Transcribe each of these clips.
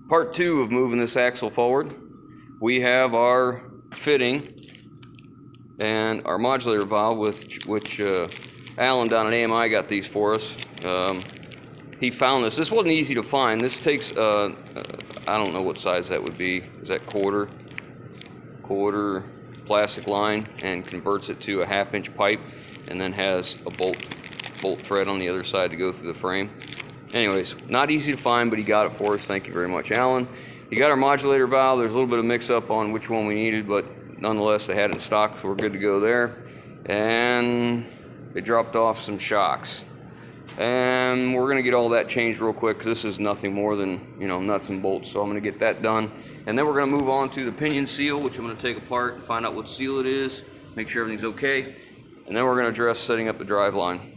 Part 2 of moving this axle forward. We have our fitting and our modulator valve, which Alan down at AMI got these for us. He found this. This wasn't easy to find. This takes, I don't know what size that would be. Is that quarter plastic line, and converts it to a 1/2-inch pipe, and then has a bolt thread on the other side to go through the frame. Anyways, not easy to find, but he got it for us. Thank you very much, Alan. He got our modulator valve. There's a little bit of mix-up on which one we needed, but nonetheless, they had it in stock, so we're good to go there. And they dropped off some shocks. And we're going to get all that changed real quick, because this is nothing more than, nuts and bolts. So I'm going to get that done. And then we're going to move on to the pinion seal, which I'm going to take apart and find out what seal it is, make sure everything's okay. And then we're going to address setting up the drive line.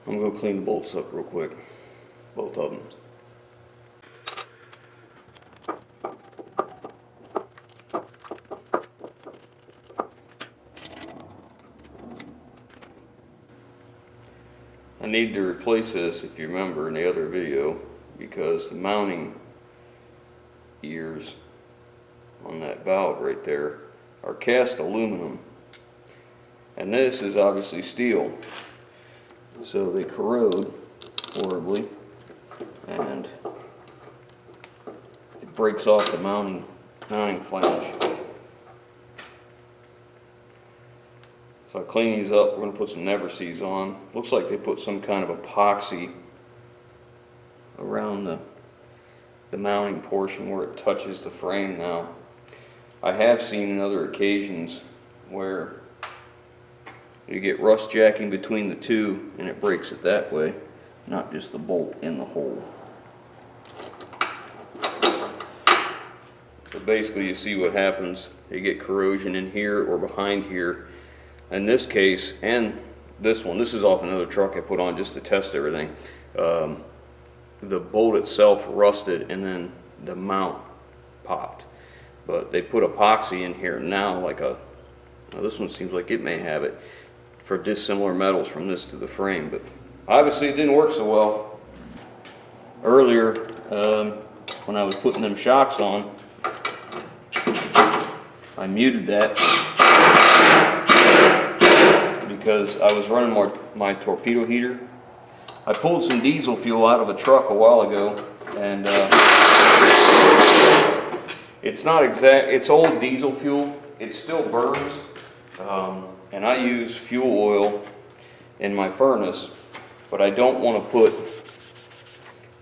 I'm going to clean the bolts up real quick, both of them. I need to replace this, if you remember in the other video, because the mounting ears on that valve right there are cast aluminum, and this is obviously steel. So they corrode horribly, and it breaks off the mounting flange. So I clean these up. We're going to put some never sees on. Looks like they put some kind of epoxy around the mounting portion where it touches the frame now. I have seen in other occasions where you get rust jacking between the two and it breaks it that way, not just the bolt in the hole. So basically you see what happens. You get corrosion in here or behind here. In this case, and this one, this is off another truck I put on just to test everything. The bolt itself rusted and then the mount popped. But they put epoxy in here now, now this one seems like it may have it, for dissimilar metals from this to the frame, but obviously it didn't work so well. Earlier, when I was putting them shocks on, I muted that because I was running my torpedo heater. I pulled some diesel fuel out of a truck a while ago, and it's not exact, it's old diesel fuel, it still burns. And I use fuel oil in my furnace, but I don't want to put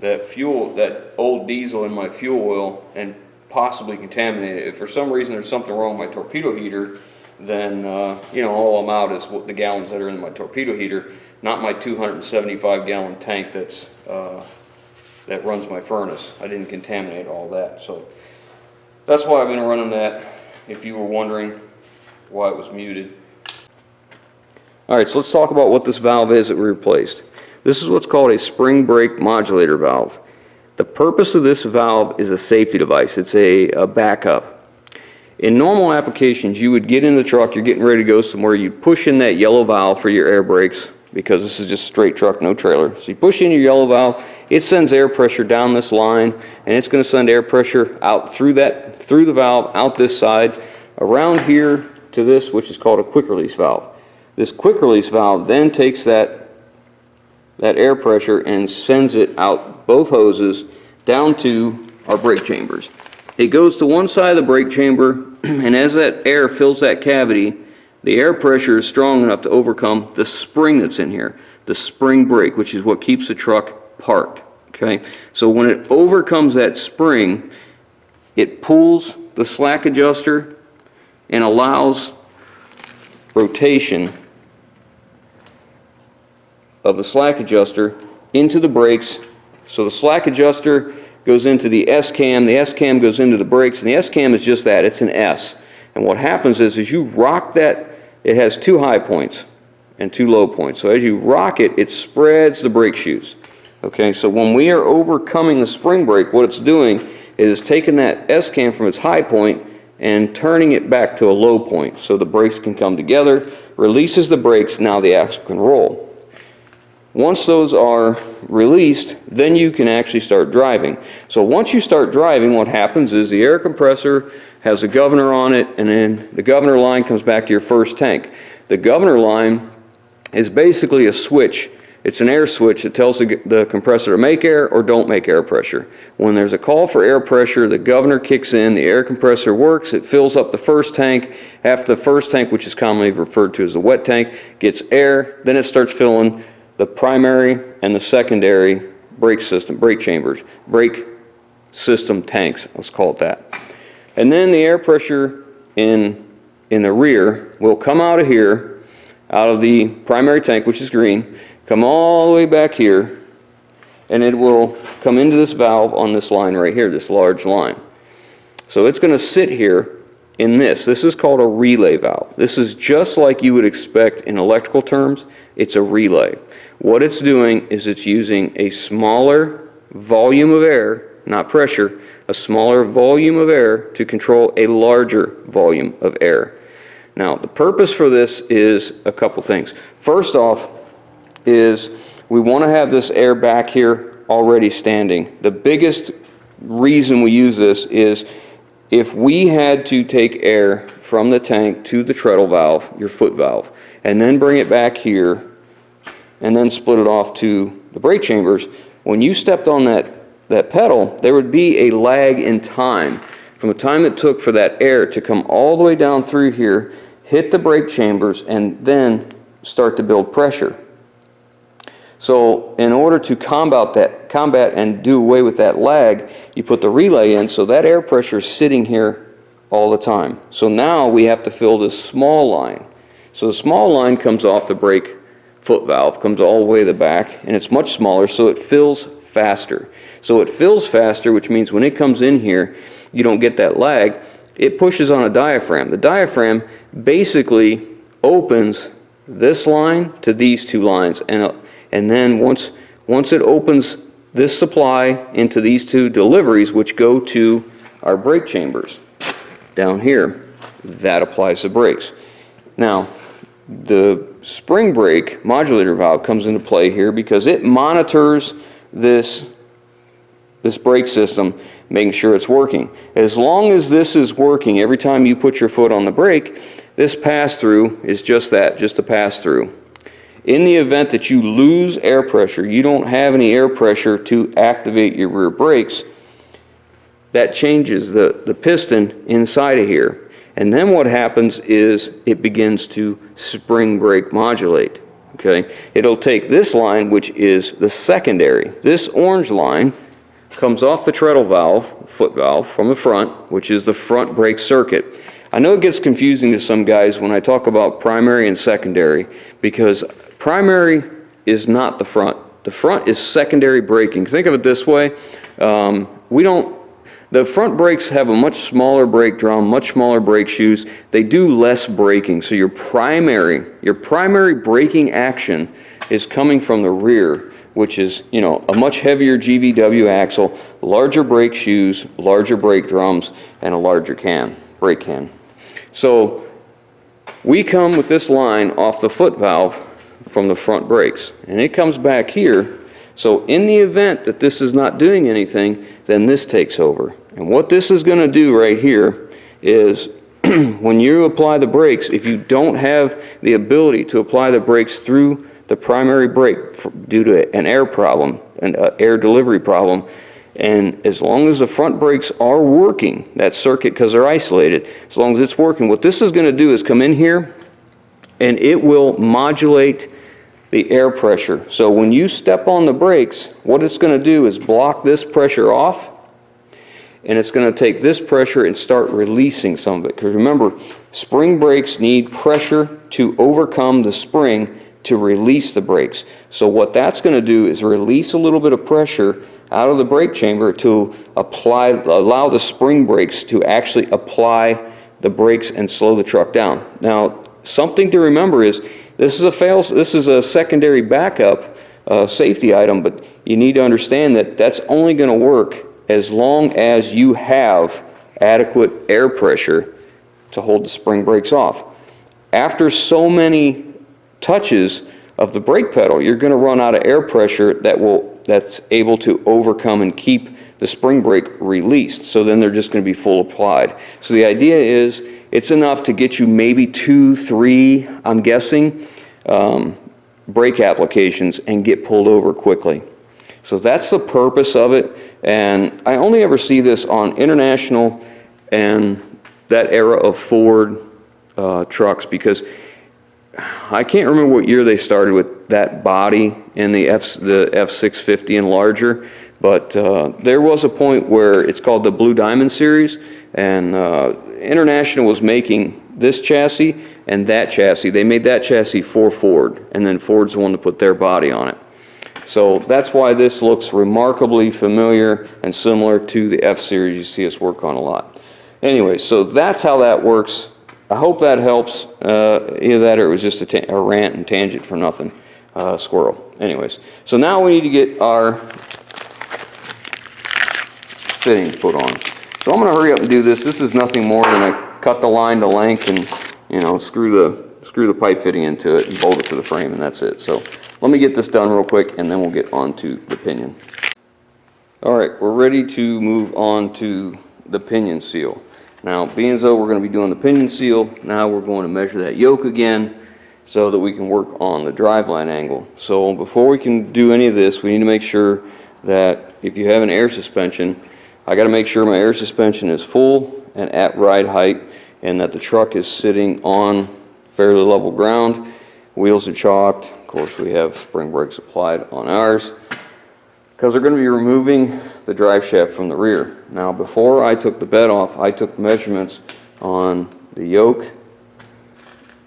that old diesel in my fuel oil and possibly contaminate it. If for some reason there's something wrong with my torpedo heater, then you know, all I'm out is what the gallons that are in my torpedo heater, not my 275 gallon tank that's that runs my furnace. I didn't contaminate all that, so that's why I've been running that, if you were wondering why it was muted. Alright, so let's talk about what this valve is that we replaced. This is what's called a spring brake modulator valve. The purpose of this valve is a safety device. It's a backup. In normal applications, you would get in the truck, you're getting ready to go somewhere, you push in that yellow valve for your air brakes, because this is just straight truck, no trailer. So you push in your yellow valve, it sends air pressure down this line, and it's going to send air pressure out through the valve, out this side, around here to this, which is called a quick release valve. This quick release valve then takes that air pressure and sends it out both hoses down to our brake chambers. It goes to one side of the brake chamber, and as that air fills that cavity, the air pressure is strong enough to overcome the spring that's in here, the spring brake, which is what keeps the truck parked. Okay, so when it overcomes that spring, it pulls the slack adjuster and allows rotation of the slack adjuster into the brakes. So the slack adjuster goes into the S-cam goes into the brakes, and the S-cam is just that, it's an S. And what happens is you rock that, it has two high points and two low points. So as you rock it, it spreads the brake shoes. Okay, so when we are overcoming the spring brake, what it's doing is taking that S-cam from its high point and turning it back to a low point so the brakes can come together, releases the brakes, now the axle can roll. Once those are released, then you can actually start driving. So once you start driving, what happens is the air compressor has a governor on it, and then the governor line comes back to your first tank. The governor line is basically a switch. It's an air switch that tells the compressor to make air or don't make air pressure. When there's a call for air pressure, the governor kicks in, the air compressor works, it fills up the first tank. After the first tank, which is commonly referred to as the wet tank, gets air, then it starts filling the primary and the secondary brake system, brake chambers, brake system tanks, let's call it that. And then the air pressure in the rear will come out of here, out of the primary tank, which is green, come all the way back here, and it will come into this valve on this line right here, this large line. So it's going to sit here in this. This is called a relay valve. This is just like you would expect in electrical terms. It's a relay. What it's doing is it's using a smaller volume of air, not pressure, a smaller volume of air to control a larger volume of air. Now, the purpose for this is a couple things. First off is we want to have this air back here already standing. The biggest reason we use this is if we had to take air from the tank to the treadle valve, your foot valve, and then bring it back here, and then split it off to the brake chambers, when you stepped on that pedal, there would be a lag in time from the time it took for that air to come all the way down through here, hit the brake chambers, and then start to build pressure. So in order to combat and do away with that lag, you put the relay in, so that air pressure is sitting here all the time. So now we have to fill this small line. So the small line comes off the brake foot valve, comes all the way to the back, and it's much smaller, so it fills faster. So it fills faster, which means when it comes in here, you don't get that lag. It pushes on a diaphragm. The diaphragm basically opens this line to these two lines, and then once it opens this supply into these two deliveries, which go to our brake chambers down here, that applies the brakes. Now, the spring brake modulator valve comes into play here because it monitors this brake system, making sure it's working. As long as this is working, every time you put your foot on the brake, this pass-through is just that, just a pass-through. In the event that you lose air pressure, you don't have any air pressure to activate your rear brakes, that changes the piston inside of here. And then what happens is it begins to spring brake modulate. Okay, it'll take this line, which is the secondary. This orange line comes off the treadle valve, foot valve, from the front, which is the front brake circuit. I know it gets confusing to some guys when I talk about primary and secondary, because primary is not the front. The front is secondary braking. Think of it this way. The front brakes have a much smaller brake drum, much smaller brake shoes. They do less braking. So your primary braking action is coming from the rear, which is, you know, a much heavier GVW axle, larger brake shoes, larger brake drums, and a larger brake can. So we come with this line off the foot valve from the front brakes, and it comes back here. So in the event that this is not doing anything, then this takes over. And what this is going to do right here is when you apply the brakes, if you don't have the ability to apply the brakes through the primary brake due to an air problem, an air delivery problem, and as long as the front brakes are working, that circuit, because they're isolated, as long as it's working, what this is going to do is come in here and it will modulate the air pressure. So when you step on the brakes, what it's going to do is block this pressure off, and it's going to take this pressure and start releasing some of it. Because remember, spring brakes need pressure to overcome the spring to release the brakes. So what that's going to do is release a little bit of pressure out of the brake chamber to allow the spring brakes to actually apply the brakes and slow the truck down. Now, something to remember is this is a secondary backup safety item, but you need to understand that that's only going to work as long as you have adequate air pressure to hold the spring brakes off. After so many touches of the brake pedal, you're going to run out of air pressure that's able to overcome and keep the spring brake released. So then they're just going to be full applied. So the idea is it's enough to get you maybe 2, 3, I'm guessing, brake applications and get pulled over quickly. So that's the purpose of it. And I only ever see this on International and that era of Ford trucks, because I can't remember what year they started with that body in the F650 and larger, but there was a point where it's called the Blue Diamond series, and International was making this chassis and that chassis. They made that chassis for Ford, and then Ford's the one to put their body on it. So that's why this looks remarkably familiar and similar to the F-Series you see us work on a lot. Anyway, so that's how that works. I hope that helps. Either that or it was just a rant and tangent for nothing. Squirrel. Anyways, so now we need to get our fittings put on. So I'm going to hurry up and do this. This is nothing more than I cut the line to length and, you know, screw the pipe fitting into it and bolt it to the frame, and that's it. So let me get this done real quick, and then we'll get on to the pinion. All right, we're ready to move on to the pinion seal. Now, being as though we're going to be doing the pinion seal, now we're going to measure that yoke again so that we can work on the driveline angle. So before we can do any of this, we need to make sure that if you have an air suspension, I got to make sure my air suspension is full and at ride height, and that the truck is sitting on fairly level ground. Wheels are chalked. Of course, we have spring brakes applied on ours, because we're going to be removing the drive shaft from the rear. Now, before I took the bed off, I took measurements on the yoke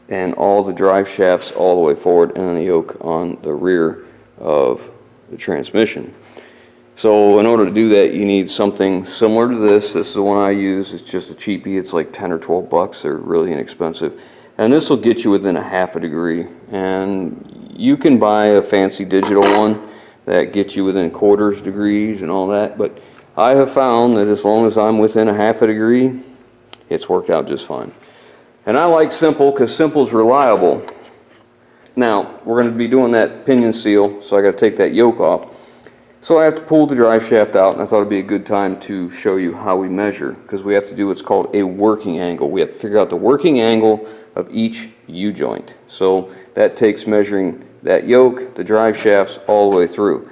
and all the drive shafts all the way forward, and then the yoke on the rear of the transmission. So in order to do that, you need something similar to this. This is the one I use. It's just a cheapie. It's like 10 or 12 bucks. They're really inexpensive. And this will get you within a half a degree. And you can buy a fancy digital one that gets you within quarters degrees and all that. But I have found that as long as I'm within a half a degree, it's worked out just fine. And I like simple because simple is reliable. Now, we're going to be doing that pinion seal, so I got to take that yoke off. So I have to pull the drive shaft out, and I thought it'd be a good time to show you how we measure, because we have to do what's called a working angle. We have to figure out the working angle of each U-joint. So that takes measuring that yoke, the drive shafts, all the way through.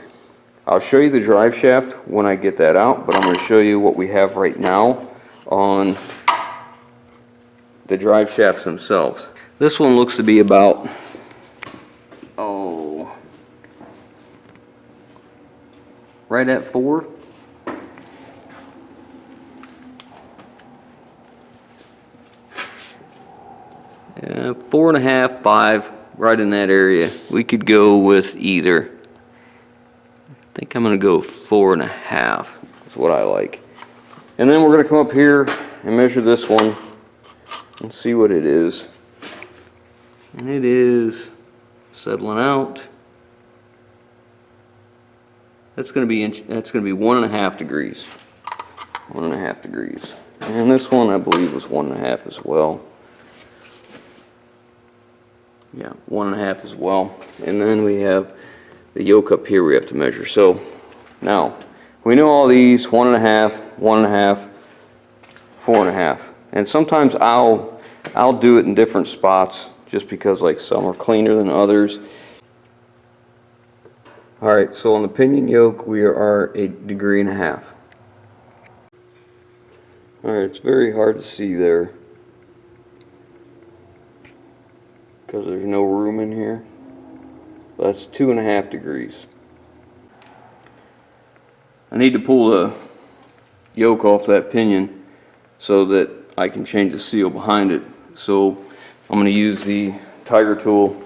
I'll show you the drive shaft when I get that out, but I'm going to show you what we have right now on the drive shafts themselves. This one looks to be about, right at 4. 4.5, 5, right in that area. We could go with either. I think I'm gonna go 4.5. That's what I like. And then we're gonna come up here and measure this one and see what it is. And it is settling out. That's gonna be 1.5 degrees. 1.5 degrees. And this one I believe was 1.5 as well. Yeah, 1.5 as well. And then we have the yoke up here we have to measure. So now we know all these: 1.5, 1.5, 4.5. And sometimes I'll do it in different spots just because like some are cleaner than others. All right, so on the pinion yoke we are 1.5 degrees. All right, it's very hard to see there because there's no room in here. That's 2.5 degrees. I need to pull the yoke off that pinion so that I can change the seal behind it. So I'm going to use the Tiger tool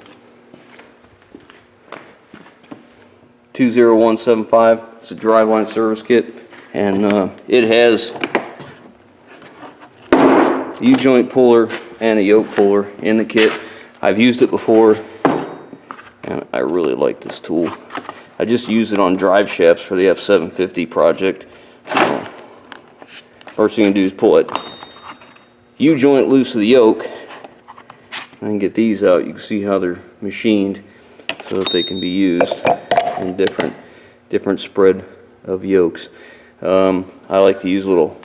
20175. It's a driveline service kit, and it has a U-joint puller and a yoke puller in the kit. I've used it before and I really like this tool. I just used it on drive shafts for the F750 project. First thing you do is pull it U-joint loose of the yoke and then get these out. You can see how they're machined so that they can be used in different spread of yokes. I like to use a little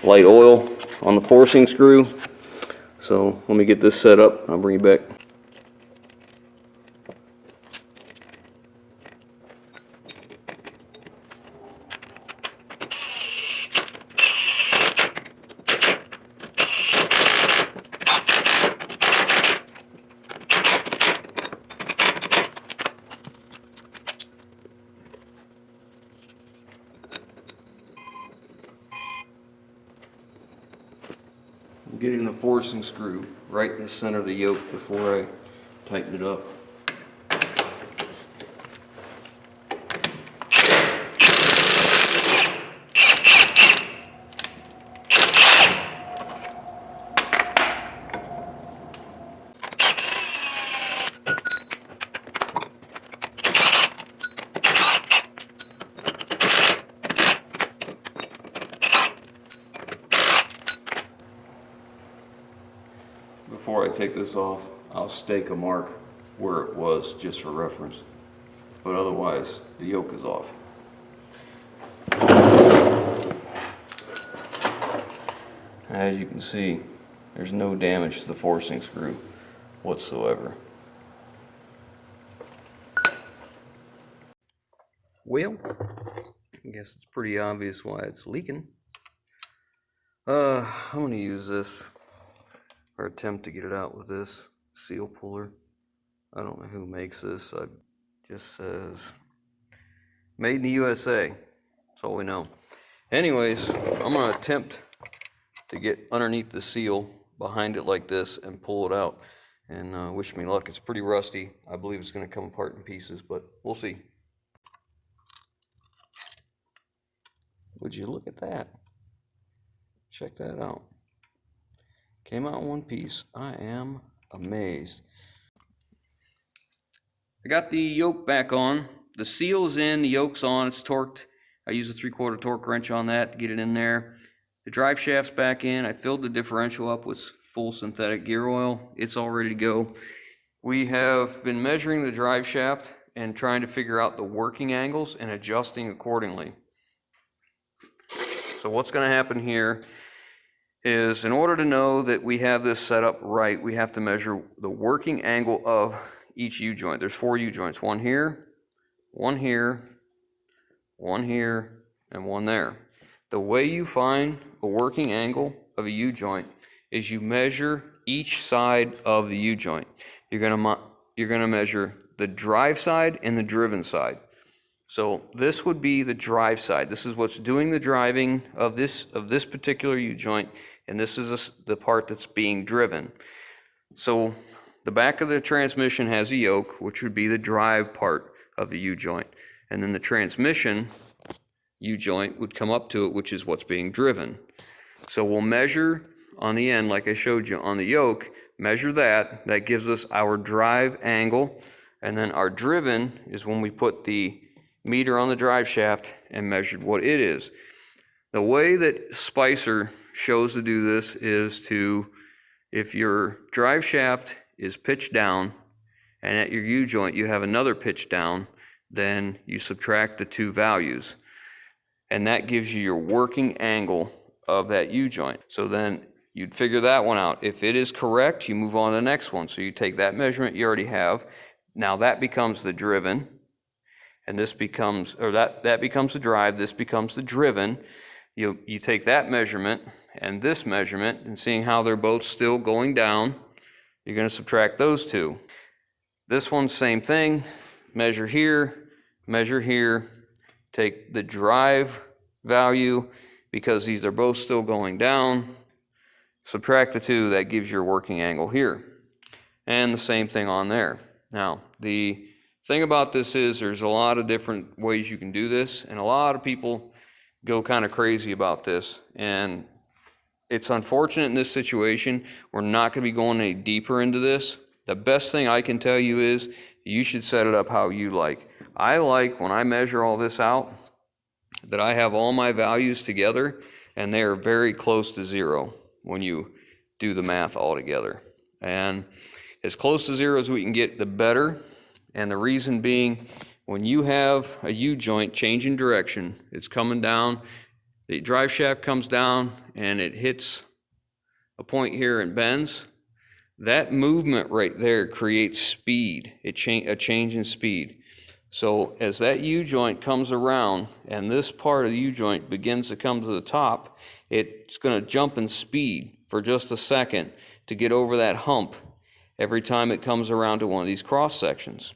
light oil on the forcing screw. So let me get this set up. I'll bring you back. I'm getting the forcing screw right in the center of the yoke before I tighten it up. Before I take this off, I'll stake a mark where it was just for reference, but otherwise the yoke is off. As you can see, there's no damage to the forcing screw whatsoever. Well, I guess it's pretty obvious why it's leaking. I'm going to use this, or attempt to get it out with this seal puller. I don't know who makes this. It just says made in the USA. That's all we know. Anyways, I'm going to attempt to get underneath the seal behind it like this and pull it out. And wish me luck. It's pretty rusty. I believe it's going to come apart in pieces, but we'll see. Would you look at that? Check that out. Came out in one piece. I am amazed. I got the yoke back on. The seal's in, the yoke's on, it's torqued. I used a 3/4 torque wrench on that to get it in there. The drive shaft's back in. I filled the differential up with full synthetic gear oil. It's all ready to go. We have been measuring the drive shaft and trying to figure out the working angles and adjusting accordingly. So what's going to happen here is, in order to know that we have this set up right, we have to measure the working angle of each U-joint. There's 4 U-joints, one here, one here, one here, and one there. The way you find a working angle of a U-joint is you measure each side of the U-joint. You're gonna measure the drive side and the driven side. So this would be the drive side. This is what's doing the driving of this particular U-joint, and this is the part that's being driven. So the back of the transmission has a yoke, which would be the drive part of the U-joint. And then the transmission U-joint would come up to it, which is what's being driven. So we'll measure on the end, like I showed you on the yoke, measure that. That gives us our drive angle. And then our driven is when we put the meter on the drive shaft and measured what it is. The way that Spicer shows to do this is to, if your drive shaft is pitched down and at your U-joint you have another pitch down, then you subtract the two values. And that gives you your working angle of that U-joint. So then you'd figure that one out. If it is correct, you move on to the next one. So you take that measurement you already have. Now that becomes the driven, and this becomes, or that becomes the drive, this becomes the driven. You take that measurement and this measurement, and seeing how they're both still going down, you're going to subtract those two. This one, same thing. Measure here, take the drive value, because these are both still going down, subtract the two, that gives your working angle here. And the same thing on there. Now, the thing about this is there's a lot of different ways you can do this, and a lot of people go kind of crazy about this. And it's unfortunate in this situation. We're not going to be going any deeper into this. The best thing I can tell you is you should set it up how you like. I like, when I measure all this out, that I have all my values together and they are very close to zero when you do the math all together. And as close to zero as we can get, the better. And the reason being, when you have a U-joint changing direction, it's coming down, the drive shaft comes down and it hits a point here and bends, that movement right there creates speed, a change in speed. So as that U-joint comes around and this part of the U-joint begins to come to the top, it's going to jump in speed for just a second to get over that hump every time it comes around to one of these cross sections.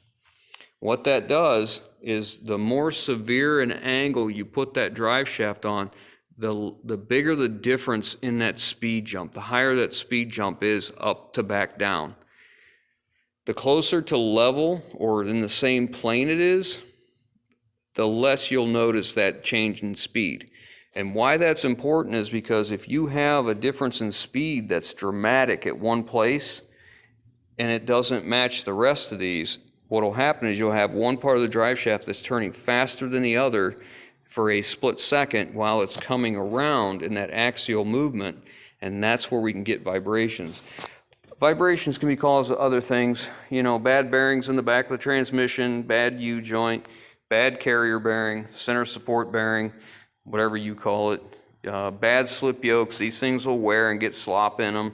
What that does is the more severe an angle you put that drive shaft on, the bigger the difference in that speed jump, the higher that speed jump is up to back down. The closer to level or in the same plane it is, the less you'll notice that change in speed. And why that's important is because if you have a difference in speed that's dramatic at one place and it doesn't match the rest of these, what will happen is you'll have one part of the drive shaft that's turning faster than the other for a split second while it's coming around in that axial movement, and that's where we can get vibrations. Vibrations can be caused by other things, bad bearings in the back of the transmission, bad U-joint, bad carrier bearing, center support bearing, whatever you call it, bad slip yokes. These things will wear and get slop in them,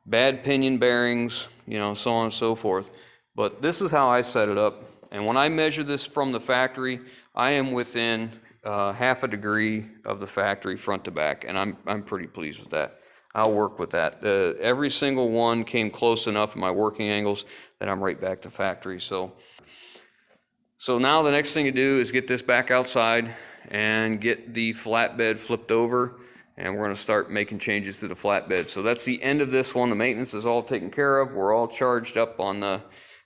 bad pinion bearings, so on and so forth. But this is how I set it up. And when I measure this from the factory, I am within half a degree of the factory front to back, and I'm pretty pleased with that. I'll work with that. Every single one came close enough in my working angles that I'm right back to factory. So now the next thing to do is get this back outside and get the flatbed flipped over, and we're going to start making changes to the flatbed. So that's the end of this one. The maintenance is all taken care of. We're all charged up on the,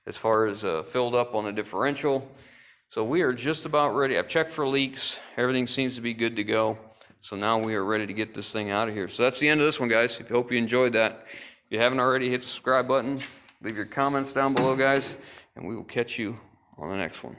as far as filled up on the differential. So we are just about ready. I've checked for leaks. Everything seems to be good to go. So now we are ready to get this thing out of here. So that's the end of this one, guys. I hope you enjoyed that. If you haven't already, hit the subscribe button. Leave your comments down below, guys, and we will catch you on the next one.